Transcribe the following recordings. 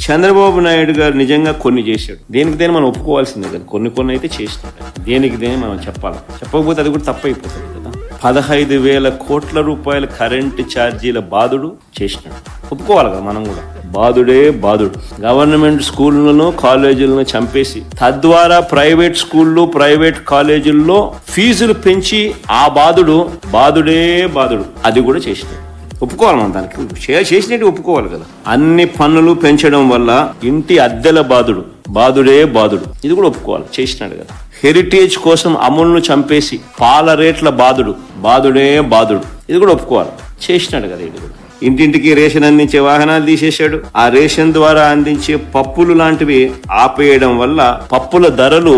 చంద్రబాబు నాయుడు గారు నిజంగా కొన్ని చేశాడు, దేనికి మనం ఒప్పుకోవాల్సిందే కదా. కొన్ని అయితే చేసినాడు, దేనికి మనం చెప్పాలి. చెప్పకపోతే అది కూడా తప్పైపోతుంది కదా. 15,000 కోట్ల రూపాయల కరెంటు ఛార్జీల బాధుడు చేసినాడు, ఒప్పుకోవాలి కదా మనం కూడా. బాధుడే బాధుడు. గవర్నమెంట్ స్కూళ్లను కాలేజీలను చంపేసి తద్వారా ప్రైవేట్ స్కూళ్ళు ప్రైవేట్ కాలేజీల్లో ఫీజులు పెంచి ఆ బాధుడే బాధుడు అది కూడా చేసినాడు, ఒప్పుకోవాలి మనం. దానికి చేసినట్టు ఒప్పుకోవాలి కదా. అన్ని పన్నులు పెంచడం వల్ల ఇంటి అద్దెల బాధుడే బాధుడు ఇది కూడా ఒప్పుకోవాలి, చేసినాడు కదా. హెరిటేజ్ కోసం అమలును చంపేసి పాల రేట్ల బాధుడే బాధుడు ఇది కూడా ఒప్పుకోవాలి, చేసినాడు కదా. ఇది కూడా ఇంటింటికి రేషన్ అందించే వాహనాలు తీసేశాడు. ఆ రేషన్ ద్వారా అందించే పప్పులు లాంటివి ఆపేయడం వల్ల పప్పుల ధరలు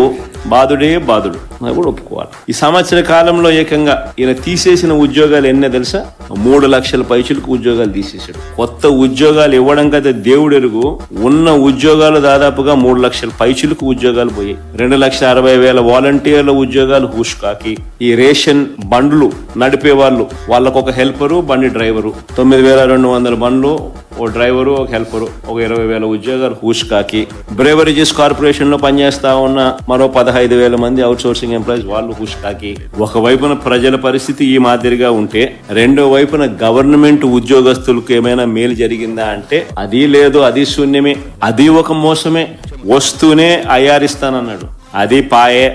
బాధుడే బాధుడు అది కూడా ఒప్పుకోవాలి. ఈ సంవత్సర కాలంలో ఏకంగా ఈయన తీసేసిన ఉద్యోగాలు ఎన్నో తెలుసా? 3 లక్షల పైచులకు ఉద్యోగాలు తీసేశాడు. కొత్త ఉద్యోగాలు ఇవ్వడం కదా దేవుడెరుగు. ఉన్న ఉద్యోగాలు దాదాపుగా 3 లక్షల పైచులకు ఉద్యోగాలు పోయాయి. 2,60,000 వాలంటీర్ల ఉద్యోగాలు హుష్కాకి. ఈ రేషన్ బండ్లు నడిపే వాళ్ళకు ఒక హెల్పరు, బండి డ్రైవరు, 9,200 బండ్లు, ఓ డ్రైవరు, ఒక హెల్పరు, ఒక 20,000 ఉద్యోగాలు హుష్కాకి. బ్రేవరేజెస్ కార్పొరేషన్ లో పనిచేస్తా ఉన్న మరో 15,000 మంది అవుట్ సోర్సింగ్ ఎంప్లాయీస్ వాళ్ళు హుష్కాకి. ఒకవైపున ప్రజల పరిస్థితి ఈ మాదిరిగా ఉంటే రెండో వైపున గవర్నమెంట్ ఉద్యోగస్తులకు ఏమైనా మేలు జరిగిందా అంటే అది లేదు, అది శూన్యమే, అది ఒక మోసమే. వస్తూనే అయ్యారిస్తానన్నాడు, అది పాయే.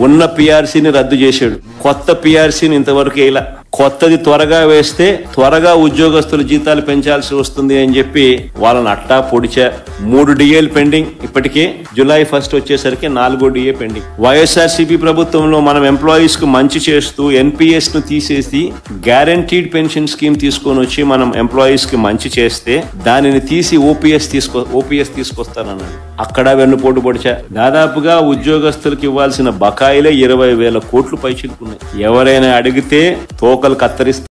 ఉన్న పిఆర్సీని రద్దు చేశాడు, కొత్త పిఆర్సీని ఇంతవరకు ఇలా. కొత్తది త్వరగా వేస్తే త్వరగా ఉద్యోగస్తుల జీతాలు పెంచాల్సి వస్తుంది అని చెప్పి వాళ్ళని అట్టా పొడిచా. 3 డిఏలు పెండింగ్, ఇప్పటికే జూలై 1 వచ్చేసరికి 4వ డిఏ పెండింగ్. వైఎస్ఆర్సీపీ ప్రభుత్వంలో మనం ఎంప్లాయీస్ కు మంచి చేస్తూ ఎన్పిఎస్ ను తీసేసి గ్యారంటీడ్ పెన్షన్ స్కీమ్ తీసుకొని వచ్చి మనం ఎంప్లాయీస్ కి మంచి చేస్తే దానిని తీసి ఓపీఎస్ తీసుకొస్తానన్నాడు. అక్కడ వెన్నుపోటు పొడిచా. దాదాపుగా ఉద్యోగస్తులకు ఇవ్వాల్సిన బకాయిలే 20,000 కోట్లు పైచిలుకున్నాయి. ఎవరైనా అడిగితే తోకలు కత్తరిస్తారు.